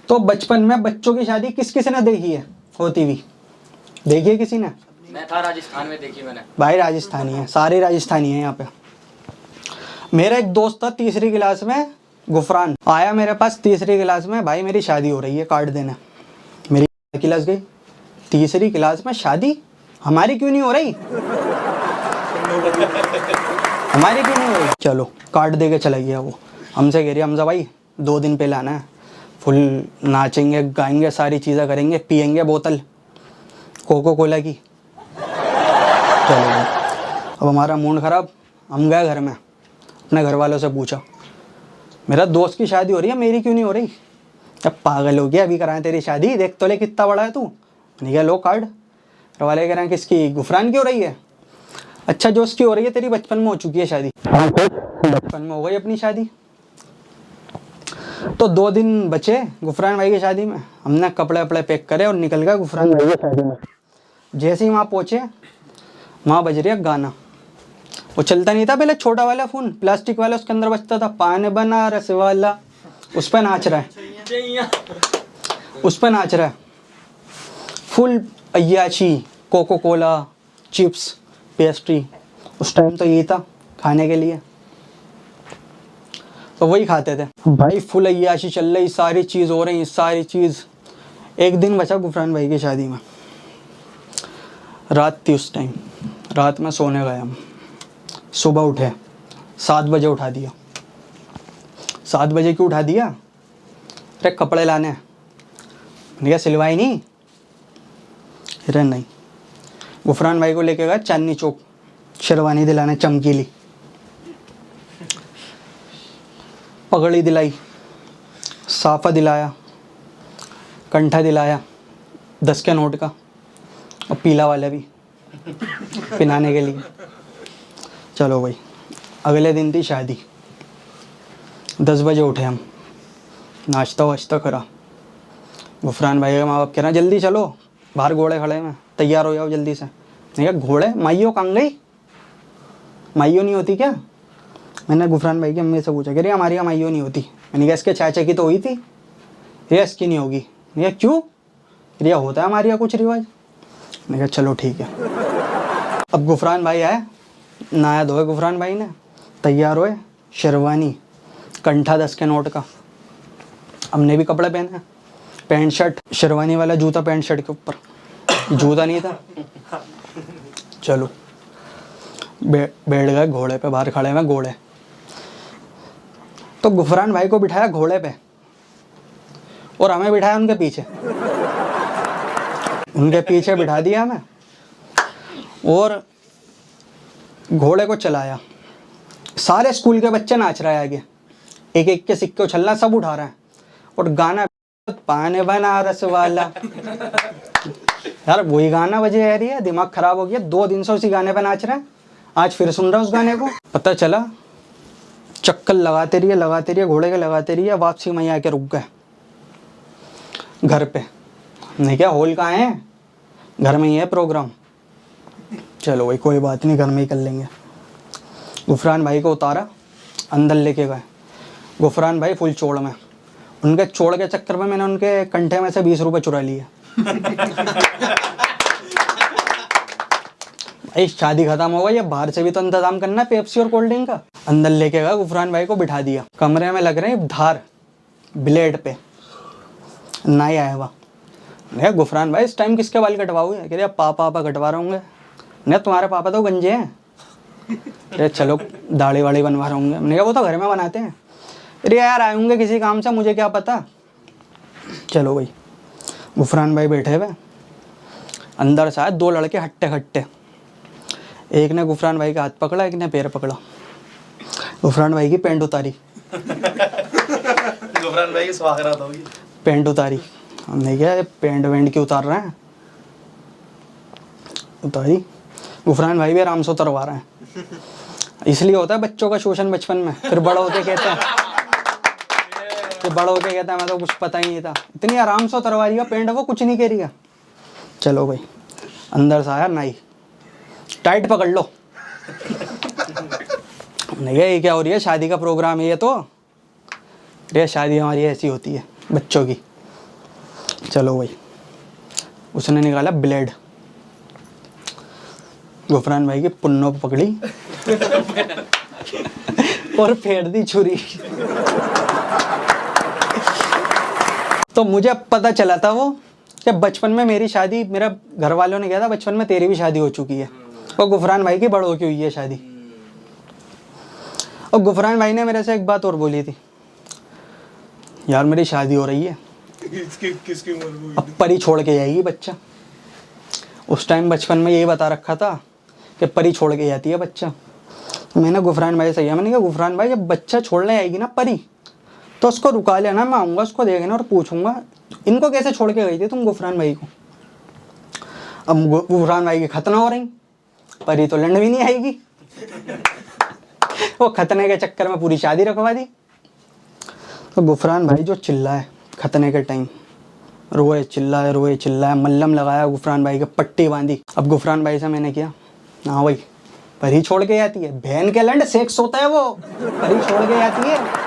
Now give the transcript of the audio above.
तो बचपन में बच्चों की शादी किस किसी ने देखी है होती हुई? देखी है किसी ने? मैं था राजस्थान में, देखी मैंने। भाई राजस्थानी है, सारे राजस्थानी है यहाँ पे। मेरा एक दोस्त था तीसरी क्लास में, गुफरान, आया मेरे पास तीसरी क्लास में, भाई मेरी शादी हो रही है, कार्ड देना। मेरी क्लास गई, तीसरी क्लास में शादी, हमारी क्यों नहीं हो रही? हमारी क्यों नहीं हो रही? चलो कार्ड दे के चला गया वो। हमसे कह रही हमजा भाई 2 दिन पहले आना है, फुल नाचेंगे गाएंगे, सारी चीज़ें करेंगे, पियेंगे बोतल कोको कोला की। चलो भाई, अब हमारा मूड ख़राब, हम गए घर में, अपने घर वालों से पूछा मेरा दोस्त की शादी हो रही है, मेरी क्यों नहीं हो रही? अब पागल हो गया, अभी कराएं तेरी शादी, देख तो ले कितना बड़ा है तू। मैंने कहा लो कार्ड। घर वाले कह रहे हैं किसकी? गुफरान की हो रही है। अच्छा जो उसकी हो रही है, तेरी बचपन में हो चुकी है शादी। हाँ बचपन में हो गई अपनी शादी। तो 2 दिन बचे गुफरान भाई की शादी में, हमने कपड़े वपड़े पैक करे और निकल गए गुफरान भाई की शादी में। जैसे ही वहाँ पहुँचे, वहाँ बज रही है गाना। वो चलता नहीं था पहले, छोटा वाला फ़ोन प्लास्टिक वाला, उसके अंदर बजता था पान बनारस वाला, उस पर नाच रहा है, उस पर नाच रहा है फुल अय्याशी, कोको कोला, चिप्स, पेस्ट्री। उस टाइम तो यही था खाने के लिए, तो वही खाते थे भाई। फुल अय्याशी चल रही, सारी चीज़ हो रही, सारी चीज़। एक दिन बचा गुफरान भाई की शादी में, रात थी उस टाइम, रात में सोने गए हम, सुबह उठे 7 बजे, उठा दिया। 7 बजे क्यों उठा दिया? अरे कपड़े लाने हैं। मैंने कहा सिलवाई नहीं? अरे नहीं। गुफरान भाई को लेके गया चांदनी चौक, शेरवानी दिलाने चमकीली, पगड़ी दिलाई, साफा दिलाया, कंठा दिलाया 10 के नोट का, और पीला वाला भी पिनाने के लिए। चलो भाई, अगले दिन थी शादी, 10 बजे उठे हम, नाश्ता वाश्ता करा। गुफरान भाई का माँ बाप कह रहे हैं जल्दी चलो, बाहर घोड़े खड़े हैं, तैयार हो जाओ जल्दी से। मैंने कहा घोड़े? माइयो कहाँ गई? माइयो नहीं होती क्या? मैंने गुफरान भाई की अम्मी से पूछा, कह रही हमारी यहाँ माइयो नहीं होती। मैंने कहा इसके चाचा की तो हुई थी, ये इसकी नहीं होगी। मैंने कहा क्यों? रिया होता है हमारे यहाँ कुछ रिवाज। मैंने कहा चलो ठीक है। अब गुफरान भाई आए, नहाया धोए गुफरान भाई ने, तैयार हुए, शेरवानी, कंठा 10 के नोट का, हमने भी कपड़े पहने, पैंट शर्ट, शेरवानी वाला जूता पैंट शर्ट के ऊपर, जूता नहीं था। चलो बैठ गए घोड़े पे, बाहर खड़े हैं घोड़े। तो गुफरान भाई को बिठाया घोड़े पे और हमें बिठाया उनके पीछे, उनके पीछे बिठा दिया हमें और घोड़े को चलाया। सारे स्कूल के बच्चे नाच रहे हैं आगे, एक एक के सिक्के उछलना, सब उठा रहे हैं और गाना पान बनारस वाला। यार वही गाना बजे आ रही है, दिमाग खराब हो गया। 2 दिन से उसी गाने पे नाच रहे हैं, आज फिर सुन रहा हूँ उस गाने को। पता चला चक्कर लगाते रहिए घोड़े के, लगाते रहिए। वापसी में आके रुक गए घर पे। नहीं क्या हॉल कहाँ है? घर में ही है प्रोग्राम। चलो भाई कोई बात नहीं, घर में ही कर लेंगे। गुफरान भाई को उतारा, अंदर लेके गए। गुफरान भाई फुल चोड़ में, उनके चोड़ के चक्कर में मैंने उनके कंठे में से 20 रुपए चुरा लिए। भाई शादी खत्म हो गई, अब बाहर से भी तो इंतजाम करना है पेप्सी और कोल्ड ड्रिंक का। अंदर लेके गया, गुफरान भाई को बिठा दिया, कमरे में लग रहे हैं धार ब्लेड पे, नहीं आया हुआ। नहीं गुफरान भाई इस टाइम किसके बाल कटवाओगे? कह रहे पापा कटवा रहे होंगे। नहीं तुम्हारे पापा तो गंजे हैं। अरे चलो दाढ़ी वाड़ी बनवा रहे होंगे। मैंने कहा वो तो घर में बनाते हैं। अरे यार आए होंगे किसी काम से, मुझे क्या पता। चलो भाई, गुफरान भाई बैठे हुए, अंदर से आए 2 लड़के हट्टे खट्टे। एक ने गुफरान भाई का हाथ पकड़ा, एक ने पैर पकड़ा। गुफरान भाई की पैंट उतारी, गुफरान भाई की स्वागत होगी, पैंट उतारी। हमने क्या पैंट वैंट की उतार रहे हैं, उतारी। गुफरान भाई भी आराम से उतरवा रहे हैं। इसलिए होता है बच्चों का शोषण बचपन में, फिर बड़ा होते कहते हैं, फिर बड़ा होते कहता है मैं तो कुछ पता ही नहीं था। इतनी आराम से उतरवा रही है पैंट, वो कुछ नहीं कह रही है। चलो भाई, अंदर से आया नाई, टाइट पकड़ लो। नहीं ये क्या हो रही है? शादी का प्रोग्राम है ये तो। ये शादी हमारी ऐसी होती है बच्चों की, चलो भाई, उसने निकाला ब्लेड, गुफरान भाई की पुन्नों पे पकड़ी और फेर दी छुरी। तो मुझे पता चला था वो कि बचपन में मेरी शादी, मेरा घर वालों ने कहा था बचपन में तेरी भी शादी हो चुकी है, और गुफरान भाई की बड़ों की हुई है शादी। और गुफरान भाई ने मेरे से एक बात और बोली थी, यार मेरी शादी हो रही है, किसकी उम्र में हुई? अब परी छोड़ के जाएगी बच्चा। उस टाइम बचपन में यही बता रखा था कि परी छोड़ के जाती है बच्चा। मैंने गुफरान भाई से कहा, मैंने कहा गुफरान भाई जब बच्चा छोड़ने आएगी ना परी, तो उसको रुका लेना, मैं आऊँगा उसको देखना और पूछूंगा इनको कैसे छोड़ के गई थी तुम गुफरान भाई को। अब गुफरान भाई की खतना हो रही, परी तो लंड भी नहीं आएगी। वो खतने के चक्कर में पूरी शादी रखवा दी। तो गुफरान भाई जो चिल्लाए खतने के टाइम, रोए चिल्लाए, मल्लम लगाया गुफरान भाई के, पट्टी बांधी। अब गुफरान भाई से मैंने किया, हाँ भाई परी छोड़ के आती है, बहन के लंड सेक्स होता है वो, परी छोड़ के आती है।